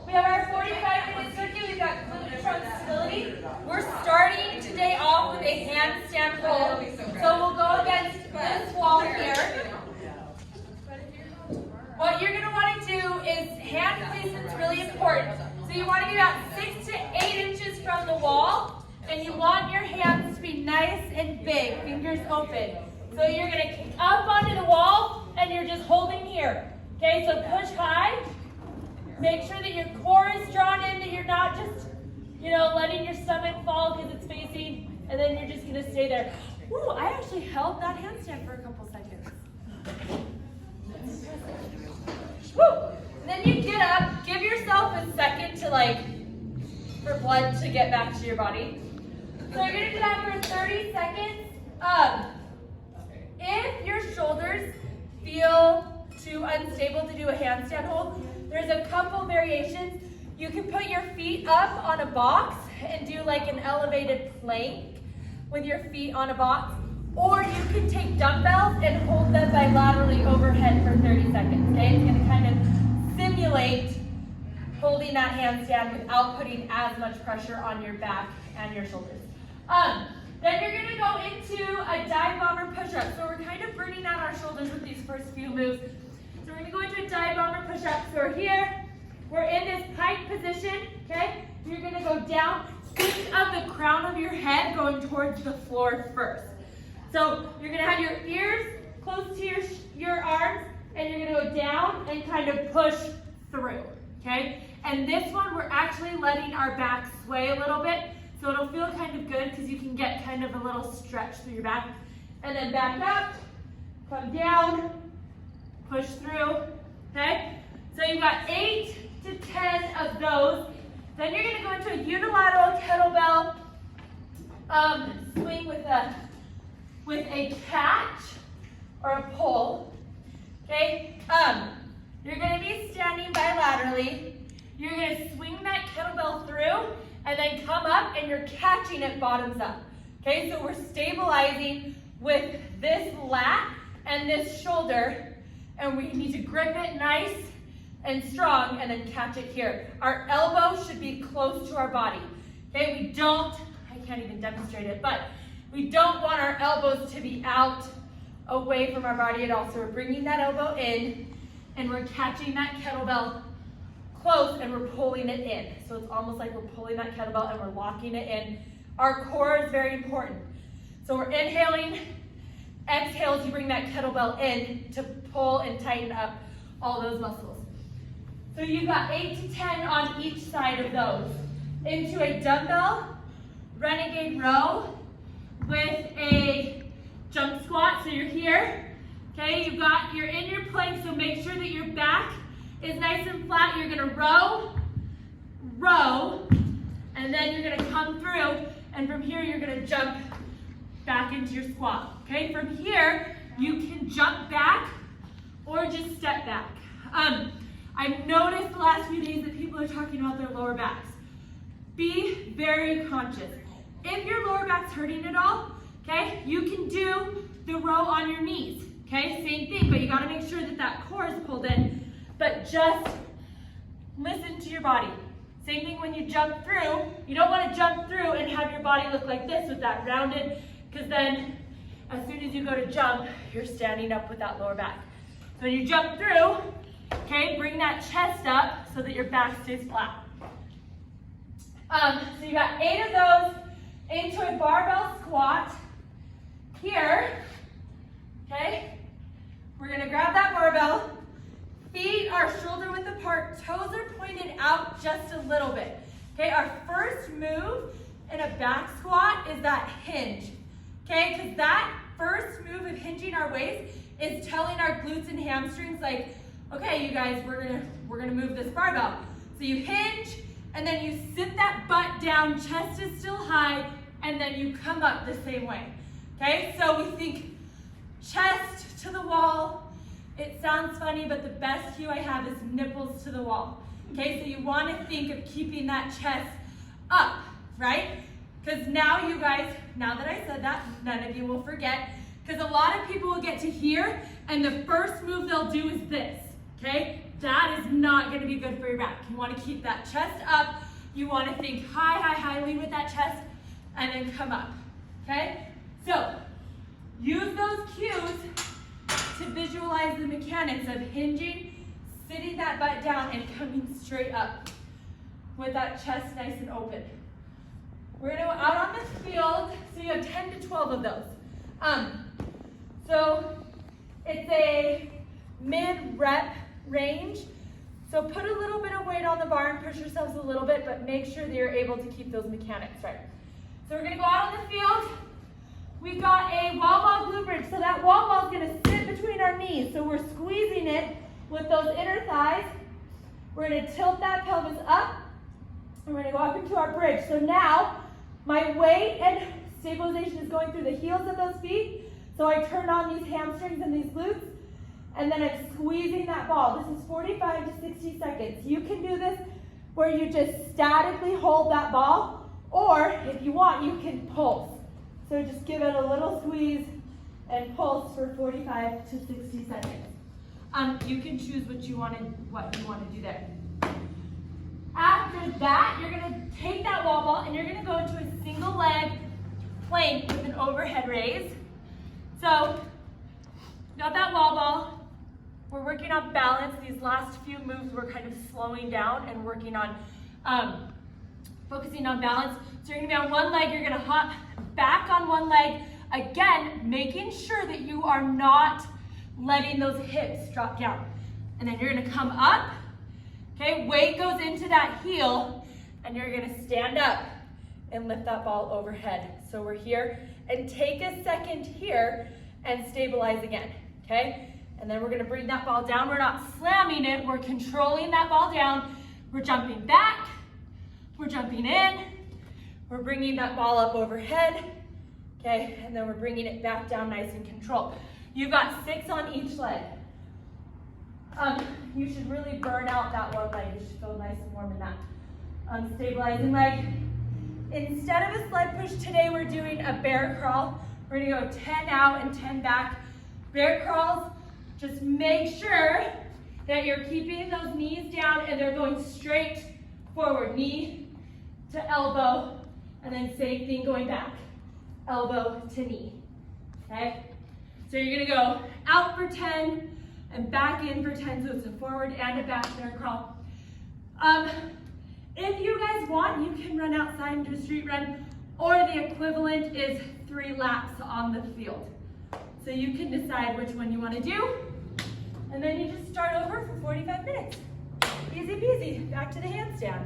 We have our 45-minute circuit. We've got glute trunk stability. We're starting today off with a handstand roll. So we'll go against this wall here. What you're going to want to do is hand placement is really important. So you want to be about 6 to 8 inches from the wall, and you want your hands to be nice and big, fingers open. So you're going to kick up onto the wall, and you're just holding here. Okay, so push high. Make sure that your core is drawn in, that you're not just, letting your stomach fall because it's facing, and then you're just going to stay there. Ooh, I actually held that handstand for a couple seconds. Woo! And then you get up, give yourself a second to for blood to get back to your body. So you're going to do that for 30 seconds. If your shoulders feel too unstable to do a handstand hold, there's a couple variations. You can put your feet up on a box and do like an elevated plank with your feet on a box, or you can take dumbbells and hold them bilaterally overhead for 30 seconds, okay? It's gonna kind of simulate holding that handstand without putting as much pressure on your back and your shoulders. Then you're gonna go into a dive bomber push-up. So we're kind of burning out our shoulders with these first few moves. So we're gonna go into a dive bomber push-up. So we're here, we're in this pike position, okay? You're gonna go down, think of the crown of your head going towards the floor first. So you're gonna have your ears close to your arms, and you're gonna go down and kind of push through, okay? And this one, we're actually letting our back sway a little bit, so it'll feel kind of good because you can get kind of a little stretch through your back. And then back up, come down, push through, okay? So you've got 8 to 10 of those. Then you're gonna go into a unilateral kettlebell swing with a catch or a pull, okay? You're gonna be standing bilaterally. You're gonna swing that kettlebell through and then come up and you're catching it bottoms up, okay? So we're stabilizing with this lat and this shoulder, and we need to grip it nice and strong and then catch it here. Our elbow should be close to our body, okay? I can't even demonstrate it, but we don't want our elbows to be out away from our body at all. So we're bringing that elbow in and we're catching that kettlebell close and we're pulling it in. So it's almost like we're pulling that kettlebell and we're locking it in. Our core is very important. So we're inhaling, exhale as you bring that kettlebell in to pull and tighten up all those muscles. So you've got 8 to 10 on each side of those. Into a dumbbell renegade row with a jump squat. So you're here, okay? You're in your plank, so make sure that your back is nice and flat. You're gonna row, and then you're gonna come through, and from here you're gonna jump back into your squat, okay? From here, you can jump back or just step back. I've noticed the last few days that people are talking about their lower backs. Be very conscious. If your lower back's hurting at all, okay, you can do the row on your knees, okay? Same thing, but you gotta make sure that that core is pulled in, but just listen to your body. Same thing when you jump through. You don't wanna jump through and have your body look like this with that rounded, because then as soon as you go to jump, you're standing up with that lower back. So when you jump through, okay, bring that chest up so that your back stays flat. So you got 8 of those into a barbell squat here, okay? We're gonna grab that barbell, feet are shoulder width apart, toes are pointed out just a little bit, okay? Our first move in a back squat is that hinge, okay? Because that first move of hinging our waist is telling our glutes and hamstrings like, okay, you guys, we're gonna move this barbell. So you hinge, and then you sit that butt down, chest is still high, and then you come up the same way, okay? So we think chest to the wall. It sounds funny, but the best cue I have is nipples to the wall, okay? So you wanna think of keeping that chest up, right? Because now you guys, now that I said that, none of you will forget, because a lot of people will get to here, and the first move they'll do is this, okay? that is not gonna be good for your back. You wanna keep that chest up. You wanna think high, high, high, lead with that chest, and then come up, okay? So, use those cues to visualize the mechanics of hinging, sitting that butt down, and coming straight up with that chest nice and open. We're gonna go out on the field, so you have 10 to 12 of those. So it's a mid-rep range. So put a little bit of weight on the bar and push yourselves a little bit, but make sure that you're able to keep those mechanics right. So we're gonna go out on the field. We've got a wall ball glute bridge. So that wall ball is gonna sit between our knees. So we're squeezing it with those inner thighs. We're gonna tilt that pelvis up. And we're gonna go up into our bridge. So now, my weight and stabilization is going through the heels of those feet. So I turn on these hamstrings and these glutes, and then I'm squeezing that ball. This is 45 to 60 seconds. You can do this where you just statically hold that ball, or if you want, you can pulse. So just give it a little squeeze and pulse for 45 to 60 seconds. You can choose what you want to do there. After that, you're gonna take that wall ball and you're gonna go into a single leg plank with an overhead raise. So, got that wall ball. We're working on balance. These last few moves we're kind of slowing down and working on focusing on balance. So you're gonna be on one leg, you're gonna hop back on one leg. Again, making sure that you are not letting those hips drop down. And then you're gonna come up. Okay, weight goes into that heel, and you're gonna stand up and lift that ball overhead. So we're here, and take a second here and stabilize again, okay? And then we're gonna bring that ball down. We're not slamming it, we're controlling that ball down. We're jumping back, we're jumping in, we're bringing that ball up overhead, okay? And then we're bringing it back down nice and controlled. You've got 6 on each leg. You should really burn out that one leg. You should feel nice and warm in that. Stabilizing leg. Instead of a sled push today, we're doing a bear crawl. We're gonna go 10 out and 10 back. Bear crawls, just make sure that you're keeping those knees down and they're going straight forward. Knee to elbow, and then same thing going back. Elbow to knee, okay? So you're gonna go out for 10, and back in for 10, so it's a forward and a back bear crawl. If you guys want, you can run outside and do a street run, or the equivalent is 3 laps on the field. So you can decide which one you want to do, and then you just start over for 45 minutes. Easy peasy, back to the handstand.